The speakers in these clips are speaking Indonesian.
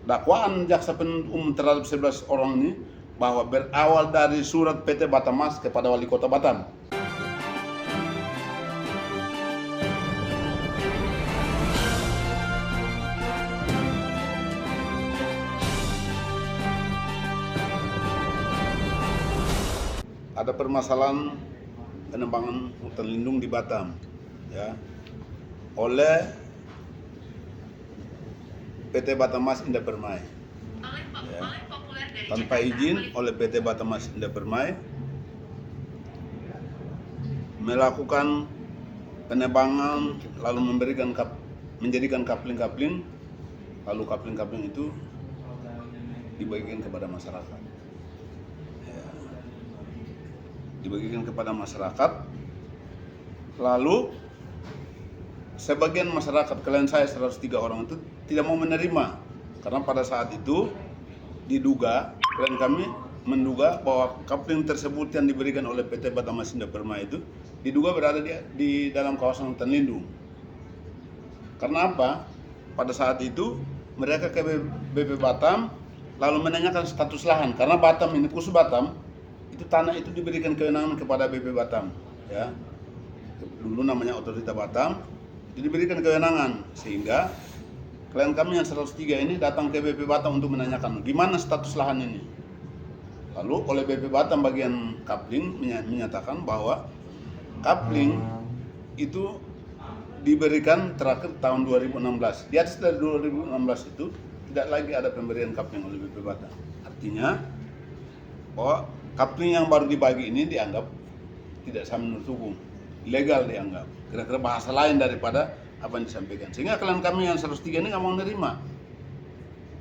dakwaan jaksa penuntut umum terhadap 11 orang ini bahwa berawal dari surat PT Batammas kepada Wali Kota Batam. Ada permasalahan penebangan hutan lindung di Batam, ya, oleh PT Batammas Indah Permai, ya, tanpa izin oleh PT Batammas Indah Permai melakukan penebangan, lalu menjadikan kapling-kapling, lalu kapling-kapling itu dibagikan kepada masyarakat. Dibagikan kepada masyarakat, lalu sebagian masyarakat, klien saya 103 orang itu tidak mau menerima, karena pada saat itu diduga, klien kami menduga bahwa kapling tersebut yang diberikan oleh PT Batammas Indah Permai itu diduga berada di dalam kawasan hutan lindung. Karena apa? Pada saat itu mereka ke BP Batam lalu menanyakan status lahan, karena Batam ini, khusus Batam, itu tanah itu diberikan kewenangan kepada BP Batam, ya, dulu namanya Otorita Batam, itu diberikan kewenangan, sehingga klien kami yang 103 ini datang ke BP Batam untuk menanyakan gimana status lahan ini. Lalu oleh BP Batam bagian kapling menyatakan bahwa kapling itu diberikan terakhir tahun 2016. Di atas dari 2016 itu tidak lagi ada pemberian kapling oleh BP Batam. Artinya bahwa kapling yang baru dibagi ini dianggap tidak sah menurut hukum, ilegal dianggap. Kira-kira bahasa lain daripada apa yang disampaikan. Sehingga klien kami yang 103 ini nggak mau menerima.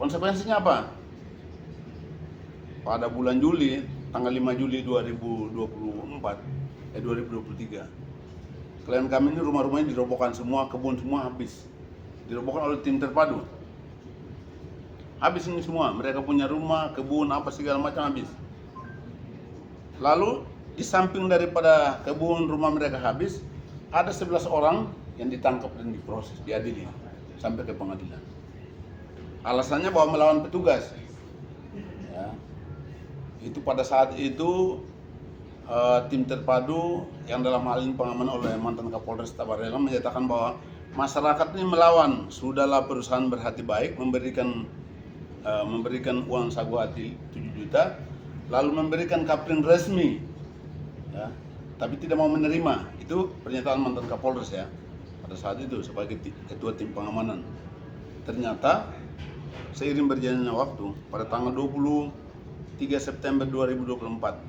Konsekuensinya apa? Pada bulan Juli, tanggal 5 Juli 2023, klien kami ini rumah-rumahnya dirobohkan semua, kebun semua habis. Dirobohkan oleh tim terpadu. Habis ini semua, mereka punya rumah, kebun, apa segala macam habis. Lalu di samping daripada kebun rumah mereka habis, ada 11 orang yang ditangkap dan diproses, diadili sampai ke pengadilan. Alasannya bahwa melawan petugas. Ya. Itu pada saat itu tim terpadu yang dalam hal ini pengamanan oleh mantan Kapolres Tabarela menyatakan bahwa masyarakat ini melawan. Sudahlah perusahaan berhati baik memberikan uang sagu hati 7 juta. Lalu memberikan kapling resmi, ya, tapi tidak mau menerima. Itu pernyataan mantan Kapolres, ya, pada saat itu sebagai ketua tim pengamanan. Ternyata seiring berjalannya waktu, pada tanggal 23 September 2024,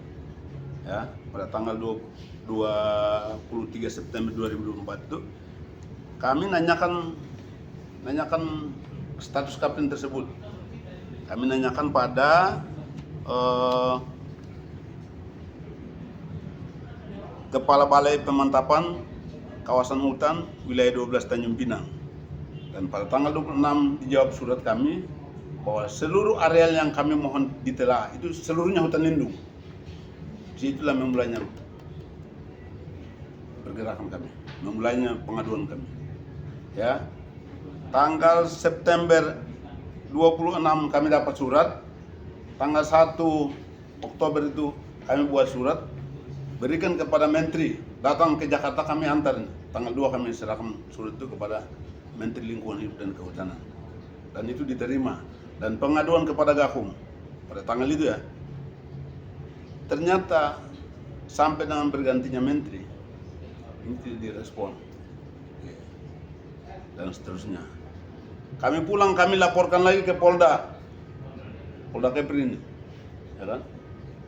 ya, pada tanggal 23 September 2024 itu kami nanyakan status kapling tersebut. Kami nanyakan pada Kepala Balai Pemantapan Kawasan Hutan Wilayah 12 Tanjung Pinang. Dan pada tanggal 26 dijawab surat kami bahwa seluruh areal yang kami mohon ditelaah itu seluruhnya hutan lindung. Disitulah memulainya pergerakan kami, memulainya pengaduan kami. Ya, tanggal September 26 kami dapat surat. Tanggal 1 Oktober itu kami buat surat, berikan kepada Menteri, datang ke Jakarta kami antar. Tanggal 2 kami serahkan surat itu kepada Menteri Lingkungan Hidup dan Kehutanan. Dan itu diterima. Dan pengaduan kepada Gakum pada tanggal itu, ya. Ternyata sampai dengan bergantinya Menteri, ini tidak direspon. Dan seterusnya. Kami pulang, kami laporkan lagi ke Polda Kepri ini, ya kan?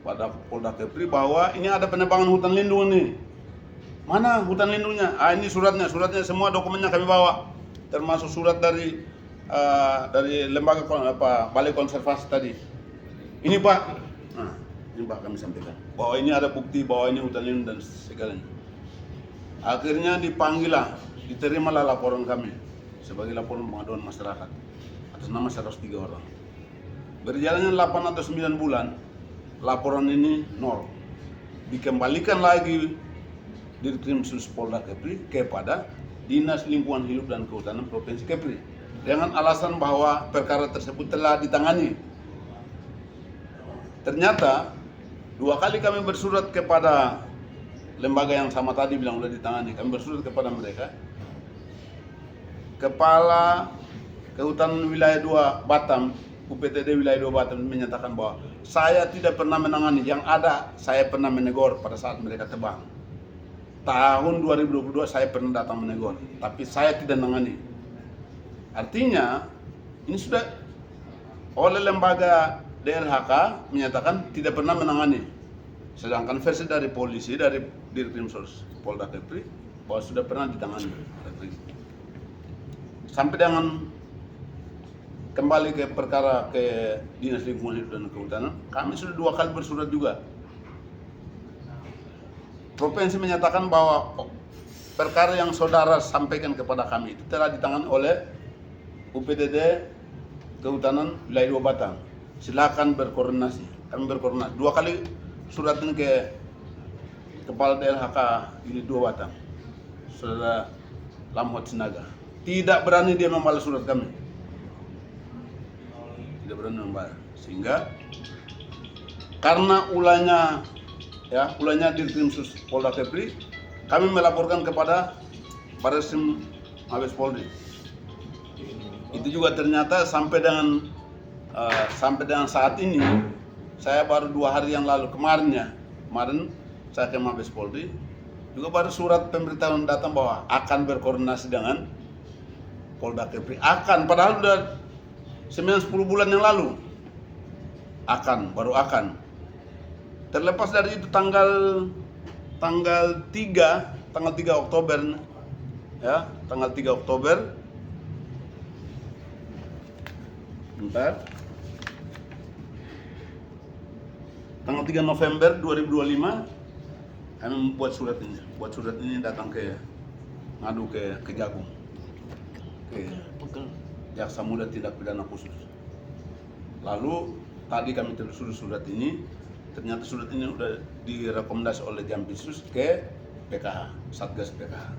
Pada Polda Kepri bahwa ini ada penebangan hutan lindung ini. Mana hutan lindungnya? Ini suratnya semua dokumennya kami bawa, termasuk surat dari lembaga Balai Konservasi tadi. Ini Pak, nah, ini Pak kami sampaikan bahwa ini ada bukti bahwa ini hutan lindung dan segalanya. Akhirnya diterimalah laporan kami sebagai laporan pengaduan masyarakat atas nama 103 orang. Berjalannya 8 atau 9 bulan, laporan ini nol. Dikembalikan lagi Ditkrimsus Polda Kepri kepada Dinas Lingkungan Hidup dan Kehutanan Provinsi Kepri. dengan alasan bahwa perkara tersebut telah ditangani. Ternyata 2 kali kami bersurat kepada lembaga yang sama tadi bilang sudah ditangani. Kami bersurat kepada mereka. Kepala Kehutanan Wilayah 2 Batam, UPTD Wilayah 2 Batam menyatakan bahwa saya tidak pernah menangani. Yang ada saya pernah menegur pada saat mereka tebang. Tahun 2022 saya pernah datang menegur, tapi saya tidak menangani. Artinya ini sudah oleh lembaga DLHK menyatakan tidak pernah menangani. Sedangkan versi dari polisi, dari Dirkrimsus Polda Kepri, bahwa sudah pernah ditangani. Sampai dengan kembali ke perkara ke Dinas Lingkungan Hidup dan Kehutanan, kami sudah 2 kali bersurat juga. Provinsi menyatakan bahwa perkara yang saudara sampaikan kepada kami itu telah ditangani oleh UPTD Kehutanan Wilayah 2 Batam. Silakan berkoordinasi. Kami berkoordinasi 2 kali surat ini ke Kepala DLHK Unit 2 Batam, Saudara Lamhot Sinaga. Tidak berani dia membalas surat kami. Tidak berani membalas. Sehingga karena ulahnya Dirkrimsus Polda Kepri, kami melaporkan kepada Barreskrim Mabes Polri. Itu juga ternyata sampai dengan saat ini, saya baru 2 hari yang lalu kemarin saya ke Mabes Polri juga baru surat pemberitahuan datang bahwa akan berkoordinasi dengan Polda Kepri. Padahal sudah 9-10 bulan yang lalu baru akan. Terlepas dari itu tanggal 3 Oktober ya, tanggal 3 Oktober tanggal 3 November 2025 kami membuat surat ini datang ngadu ke Kejagung, ke Jaksa Muda Tindak Pidana Khusus. Lalu tadi kami telusuri surat ini, ternyata surat ini sudah direkomendasi oleh Jampisus ke PKH, Satgas PKH.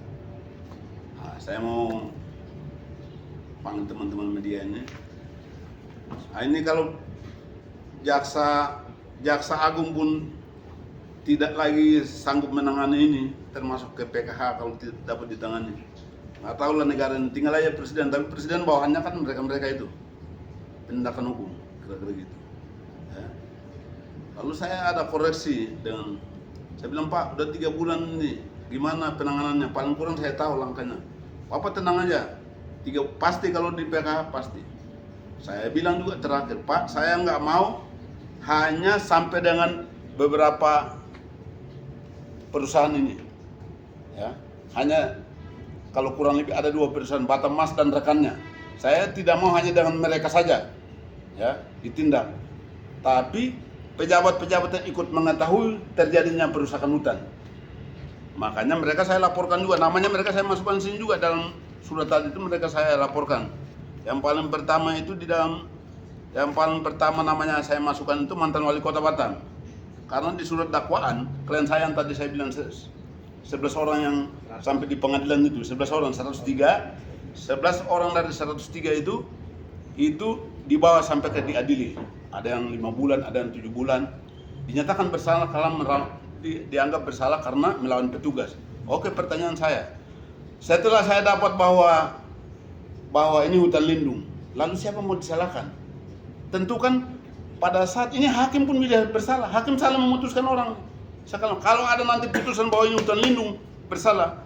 Nah, saya mau panggil teman-teman media ini. Nah, ini kalau Jaksa Agung pun tidak lagi sanggup menangani ini, termasuk ke PKH kalau tidak dapat ditangani. Nggak tahu lah negara ini, tinggal aja presiden, tapi presiden bawahannya kan mereka itu penindakan hukum, kira-kira gitu. Ya. Lalu saya ada koreksi saya bilang, Pak, udah 3 bulan ini, gimana penanganannya? Paling kurang saya tahu langkahnya. Bapak tenang aja, pasti kalau di PKH pasti. Saya bilang juga terakhir, Pak, saya nggak mau hanya sampai dengan beberapa perusahaan ini, ya, hanya kalau kurang lebih ada 2 perusahaan, Batam Mas dan rekannya. Saya tidak mau hanya dengan mereka saja, ya, ditindak. Tapi pejabat-pejabat yang ikut mengetahui terjadinya perusahaan hutan, makanya mereka saya laporkan juga. Namanya mereka saya masukkan sini juga dalam surat tadi itu, mereka saya laporkan. Yang paling pertama namanya saya masukkan itu mantan wali kota Batam. Karena di surat dakwaan, klien saya yang tadi saya bilang 11 orang yang sampai di pengadilan itu, 11 orang, 103, 11 orang dari 103 itu dibawa sampai ke diadili. Ada yang 5 bulan, ada yang 7 bulan. Dinyatakan bersalah dianggap bersalah karena melawan petugas. Oke, pertanyaan saya, setelah saya dapat bahwa ini hutan lindung, lalu siapa mau disalahkan? Tentu kan pada saat ini hakim pun tidak bersalah. Hakim salah memutuskan orang. Sekarang kalau ada nanti putusan bahwa ini hutan lindung bersalah,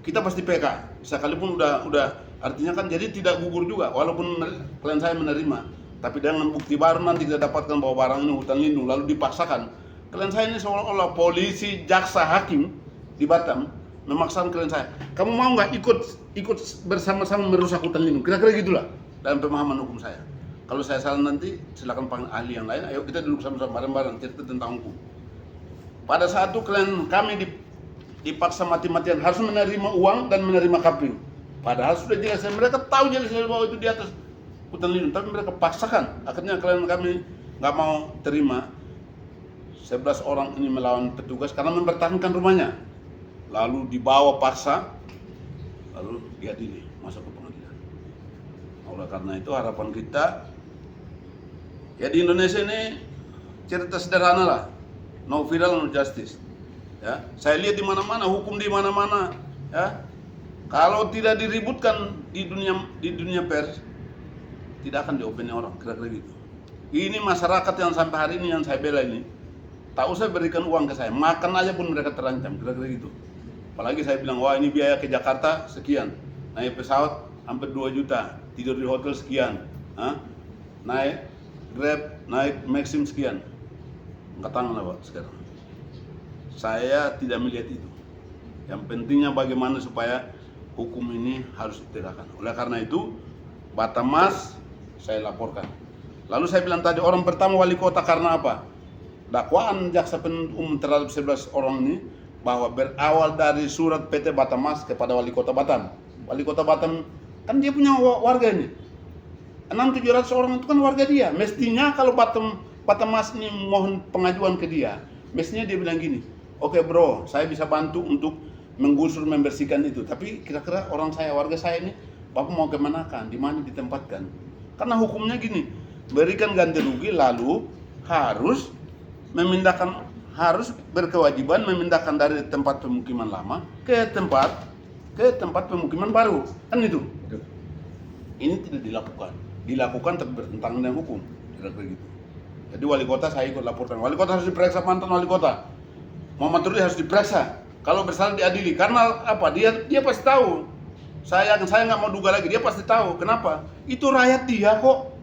kita pasti PK. Sekalipun udah artinya kan jadi tidak gugur juga, walaupun klien saya menerima. Tapi dengan bukti baru nanti kita dapatkan bahwa barang ini hutan lindung, lalu dipaksakan. Klien saya ini seolah-olah polisi, jaksa, hakim di Batam memaksakan klien saya. Kamu mau nggak ikut bersama-sama merusak hutan lindung? Kira-kira gitulah dalam pemahaman hukum saya. Kalau saya salah nanti silakan panggil ahli yang lain. Ayo kita duduk sama-sama bareng-bareng cerita tentang hukum. Pada saat itu klien kami dipaksa mati-matian harus menerima uang dan menerima kapling. Padahal sudah jelas, mereka tahu jelas bahwa itu di atas hutan lindung, tapi mereka paksakan. Akhirnya klien kami nggak mau terima. 11 orang ini melawan petugas karena mempertahankan rumahnya. Lalu dibawa paksa, lalu diadili, masuk ke pengadilan. Oleh karena itu harapan kita, ya di Indonesia ini cerita sederhana lah, no viral no justice. Ya, saya lihat di mana-mana, hukum di mana-mana. Ya, kalau tidak diributkan di dunia pers, tidak akan diopini orang, kira-kira gitu. Ini masyarakat yang sampai hari ini yang saya bela ini, tak usah berikan uang ke saya, makan aja pun mereka terancam, kira-kira gitu. Apalagi saya bilang, wah ini biaya ke Jakarta sekian, naik pesawat hampir 2 juta, tidur di hotel sekian, naik Grab, naik Maxim sekian. Angkat tangan lah Pak sekarang. Saya tidak melihat itu. Yang pentingnya bagaimana supaya hukum ini harus ditegakkan. Oleh karena itu, Batamas saya laporkan. Lalu saya bilang tadi, orang pertama wali kota karena apa? Dakwaan jaksa penuntut umum terhadap 11 orang ini bahwa berawal dari surat PT Batamas kepada wali kota Batam. Wali kota Batam kan dia punya warga ini. 600-700 orang itu kan warga dia. Mestinya kalau Batamas ini mohon pengajuan ke dia, mestinya dia bilang gini, oke bro, saya bisa bantu untuk menggusur, membersihkan itu. Tapi kira-kira orang saya, warga saya ini, Bapak mau kemanakan, di mana ditempatkan? Karena hukumnya gini, berikan ganti rugi, lalu harus berkewajiban memindahkan dari tempat pemukiman lama ke tempat pemukiman baru, kan itu. Ini tidak dilakukan tapi bertentangan dengan hukum, kira-kira gitu. Jadi wali kota saya ikut laporkan, wali kota harus diperiksa, mantan wali kota Muhammad Turdi harus diperiksa, kalau bersalah diadili. Karena apa? Dia pasti tahu. Saya nggak mau duga lagi, dia pasti tahu. Kenapa? Itu rakyat dia kok.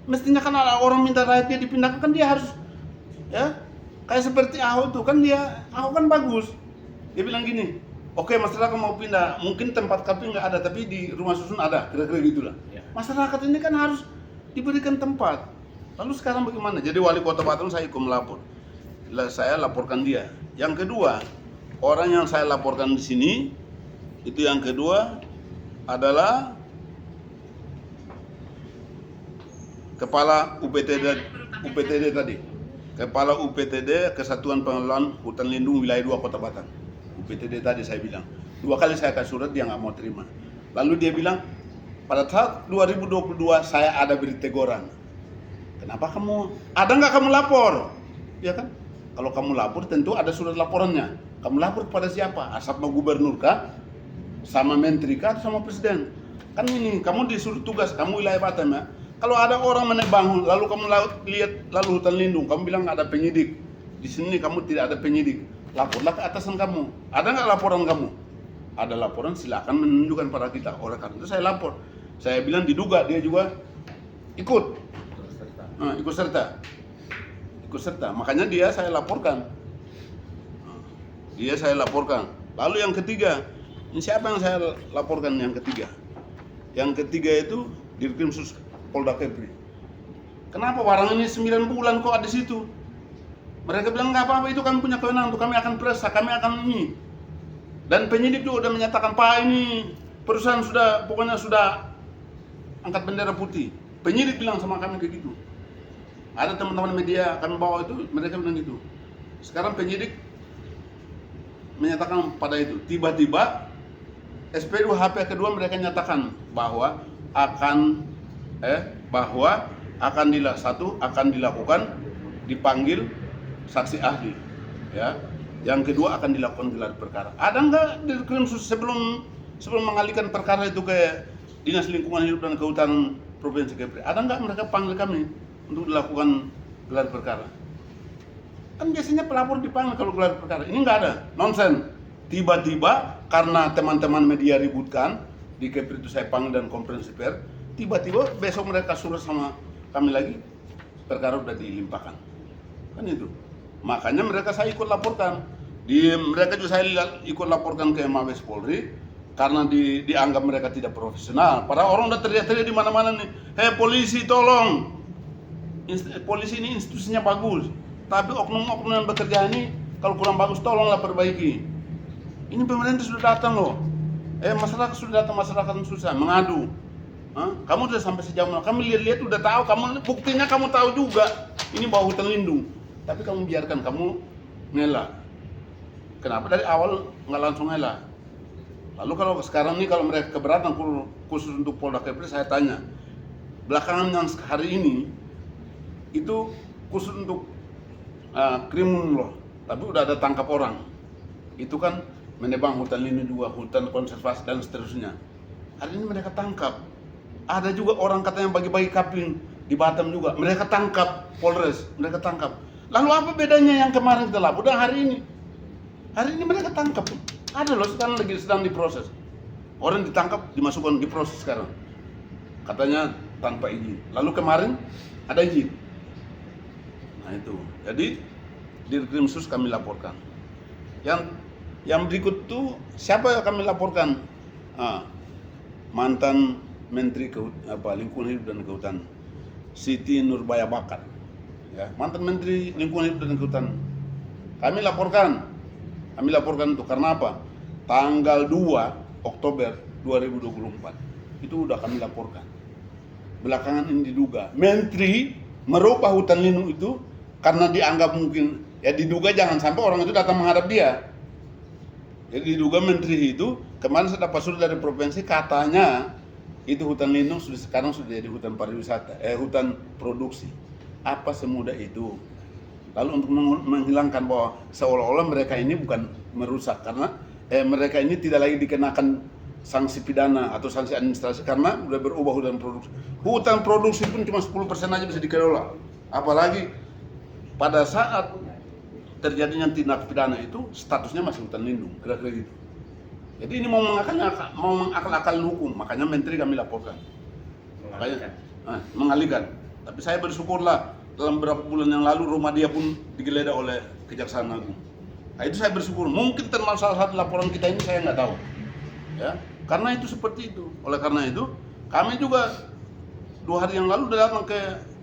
Mestinya kan orang minta rakyat dia dipindahkan, kan dia harus, ya kayak seperti Ahok tuh kan, Ahok kan bagus. Dia bilang gini, oke masyarakat mau pindah, mungkin tempat KP nggak ada, tapi di rumah susun ada, kira-kira gitulah. Ya. Masyarakat ini kan harus diberikan tempat. Lalu sekarang bagaimana? Jadi wali kota Batam saya ikut melapor. Saya laporkan dia. Yang kedua, orang yang saya laporkan di sini, itu yang kedua adalah Kepala UPTD tadi. Kepala UPTD Kesatuan Pengelolaan Hutan Lindung Wilayah 2 Kota Batam. UPTD tadi saya bilang. 2 kali saya kasih surat, dia nggak mau terima. Lalu dia bilang, pada saat 2022 saya ada beri teguran. Kenapa ada nggak kamu lapor? Ya kan? Kalau kamu lapor tentu ada surat laporannya. Kamu lapor kepada siapa? Sama gubernur kah? Sama menteri kah? Sama presiden? Kan ini, kamu disuruh tugas, kamu wilayah Batam ya. Kalau ada orang menebang, lalu kamu lihat lalu hutan lindung, kamu bilang ada penyidik. Di sini kamu tidak ada penyidik. Laporlah ke atasan kamu. Ada nggak laporan kamu? Ada laporan, silakan menunjukkan pada kita. Oleh karena itu saya lapor. Saya bilang diduga dia juga ikut serta. Makanya dia saya laporkan. Lalu yang ketiga, ini siapa yang saya laporkan yang ketiga? Yang ketiga itu Dirkrimsus Polda Kepri. Kenapa barang ini 9 bulan kok ada di situ? Mereka bilang nggak apa-apa, itu kami punya kewenangan, kami akan periksa, kami akan ini. Dan penyidik juga udah menyatakan, Pak ini perusahaan pokoknya sudah angkat bendera putih. Penyidik bilang sama kami kayak gitu. Ada teman-teman media kami bawa itu, mereka bilang gitu. Sekarang penyidik menyatakan pada itu. Tiba-tiba SP2 HP kedua mereka nyatakan bahwa akan dilakukan, dipanggil saksi ahli, ya. Yang kedua akan dilakukan gelar perkara. Ada nggak Dirkrimsus sebelum mengalihkan perkara itu ke Dinas Lingkungan Hidup dan Kehutanan Provinsi Kepri? Ada nggak mereka panggil kami untuk dilakukan gelar perkara? Kan biasanya pelapor dipanggil kalau gelar perkara. Ini nggak ada, nonsen. Tiba-tiba karena teman-teman media ributkan di Kepri itu, saya panggil dan konferensi pers. Tiba-tiba besok mereka suruh sama kami lagi, perkara udah dilimpahkan. Kan itu. Makanya mereka saya ikut laporkan. Mereka juga saya ikut laporkan ke Mabes Polri karena dianggap mereka tidak profesional. Padahal orang udah teriak-teriak di mana-mana nih, "Hei polisi tolong. Polisi ini institusinya bagus. Tapi oknum-oknum yang bekerja ini kalau kurang bagus tolonglah perbaiki." Ini pemerintah sudah datang loh. Masyarakat sudah datang, masyarakat susah mengadu. Kamu sudah sampai sejauh mana? Kami lihat udah tahu, buktinya kamu tahu juga ini bawah hutan lindung. Tapi kamu biarkan, kamu ngelak. Kenapa dari awal nggak langsung ngelak? Lalu kalau sekarang nih kalau mereka keberatan khusus untuk Polda Kepri, saya tanya, belakangan yang hari ini itu khusus untuk krimun loh, tapi udah ada tangkap orang. Itu kan menebang hutan lindung juga, hutan konservasi dan seterusnya. Hari ini mereka tangkap. Ada juga orang katanya bagi-bagi kapling di Batam juga, mereka tangkap, Polres, mereka tangkap. Lalu apa bedanya yang kemarin kita lapor dan hari ini? Hari ini mereka tangkap. Ada loh, sekarang lagi sedang diproses. Orang ditangkap, dimasukkan diproses sekarang. Katanya tanpa izin. Lalu kemarin ada izin. Nah itu. Jadi di Krimsus kami laporkan. Yang berikut tuh siapa yang kami laporkan? Mantan Menteri Lingkungan Hidup dan Kehutanan, Siti Nurbaya Bakar. Ya, mantan Menteri Lingkungan Hidup dan Kehutanan. Kami laporkan itu karena apa? Tanggal 2 Oktober 2024 itu udah kami laporkan. Belakangan ini diduga Menteri merubah hutan lindung itu karena dianggap mungkin, ya diduga jangan sampai orang itu datang menghadap dia. Jadi diduga Menteri itu kemarin saya dapat surat dari provinsi, katanya itu hutan lindung sekarang sudah jadi hutan pariwisata, hutan produksi. Apa semudah itu? Lalu untuk menghilangkan bahwa seolah-olah mereka ini bukan merusak, karena mereka ini tidak lagi dikenakan sanksi pidana atau sanksi administrasi karena sudah berubah hutan produksi. Hutan produksi pun cuma 10% aja bisa dikelola. Apalagi pada saat terjadinya tindak pidana itu statusnya masih hutan lindung, kira-kira gitu. Jadi ini mau mengakal-akalin hukum, makanya Menteri kami laporkan. Mengalihkan. Tapi saya bersyukurlah dalam beberapa bulan yang lalu rumah dia pun digeledah oleh Kejaksaan Agung. Nah, itu saya bersyukur. Mungkin termasuk salah satu laporan kita ini, saya nggak tahu. Ya, karena itu seperti itu. Oleh karena itu, kami juga 2 hari yang lalu udah datang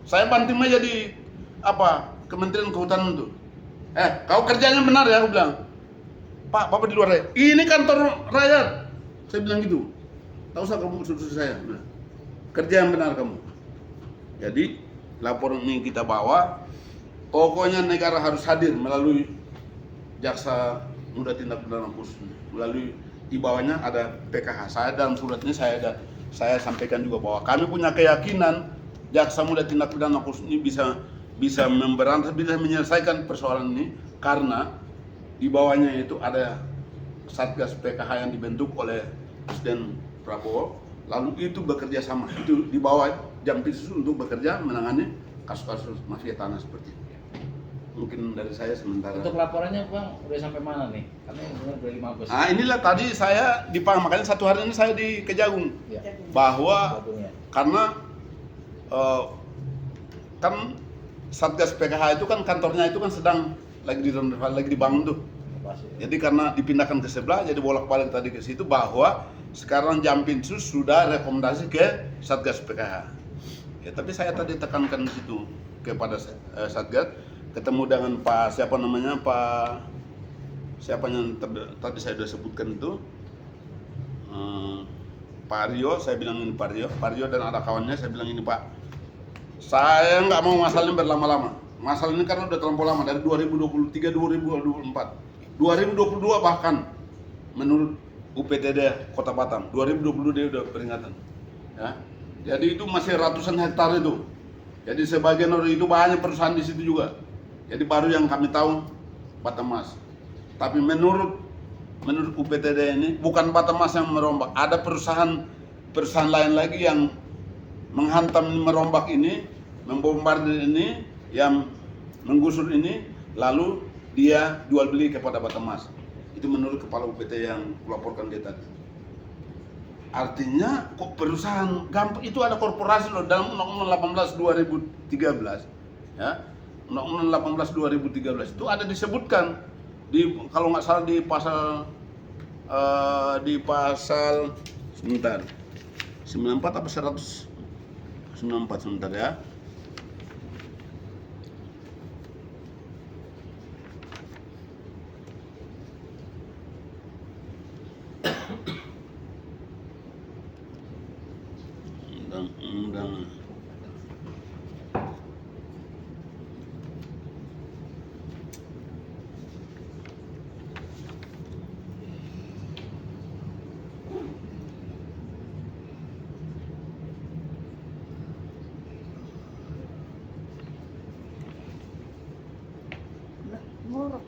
saya banting aja di Kementerian Kehutanan itu. Kau kerjanya benar ya, aku bilang. Pak, Bapak di luar ya. Ini kantor rakyat. Saya bilang gitu. Tahu usah kamu usul saya. Kerja yang benar kamu. Jadi laporan ini kita bawa, pokoknya negara harus hadir melalui Jaksa Muda Tindak Pidana Khusus, melalui di bawahnya ada PKH. Saya dalam suratnya saya sampaikan juga bahwa kami punya keyakinan Jaksa Muda Tindak Pidana Khusus ini bisa memberantas, bisa menyelesaikan persoalan ini karena di bawahnya itu ada Satgas PKH yang dibentuk oleh Presiden Prabowo. Lalu itu bekerja sama, itu di bawah Jampitsus untuk bekerja menangani kasus-kasus mafia tanah seperti itu. Mungkin dari saya sementara. Untuk laporannya Bang, udah sampai mana nih? Karena udah 5 Agustus. Inilah tadi saya di Pang, makanya 1 hari ini saya di Kejagung. Ya. Bahwa karena kan Satgas PKH itu kan kantornya itu kan sedang lagi dibangun tuh. Jadi karena dipindahkan ke sebelah, jadi bolak-balik tadi ke situ, bahwa sekarang Jampitsus sudah rekomendasi ke Satgas PKH. Ya, tapi saya tadi tekankan di situ kepada Satgas, ketemu dengan Pak siapa yang tadi saya sudah sebutkan itu, Pak Rio. Saya bilang ini Pak Rio dan ada kawannya, saya bilang ini Pak, saya nggak mau masalah ini berlama-lama. Masalah ini karena udah terlampau lama, dari 2023, 2024, 2022 bahkan menurut UPTD Kota Batam, 2022 dia udah peringatan. Ya. Jadi itu masih ratusan hektar itu. Jadi sebagian dari itu banyak perusahaan di situ juga. Jadi baru yang kami tahu Batammas. Tapi menurut UPTD ini bukan Batammas yang merombak, ada perusahaan lain lagi yang menghantam, merombak ini, membombardir ini, yang menggusur ini, lalu dia jual beli kepada Batammas. Itu menurut kepala UPT yang melaporkan dia tadi. Artinya kok perusahaan gampang itu ada korporasi loh dalam Undang-Undang 18 2013. Ya. Undang-Undang 18 2013 itu ada disebutkan kalau nggak salah di pasal sebentar 94 apa 194 sebentar ya. Undang-undang jorok.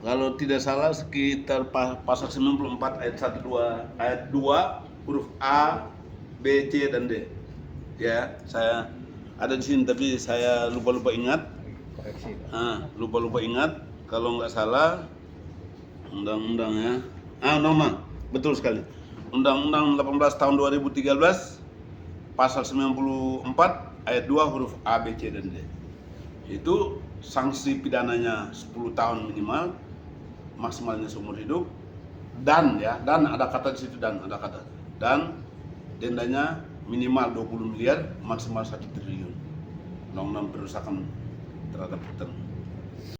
Kalau tidak salah sekitar pasal 94 ayat 1 2 ayat 2 huruf A, B, C dan D. Ya, saya ada di sini tapi saya lupa ingat. Koreksi. Lupa ingat. Kalau nggak salah undang-undang ya. Undang-undang. Betul sekali. Undang-undang 18 tahun 2013 pasal 94 ayat 2 huruf A, B, C dan D. Itu sanksi pidananya 10 tahun minimal, maksimalnya seumur hidup, dan ada kata di situ, dan ada kata, dan dendanya minimal 20 miliar, maksimal 1 triliun. Undang-undang perusakan terhadap hutan.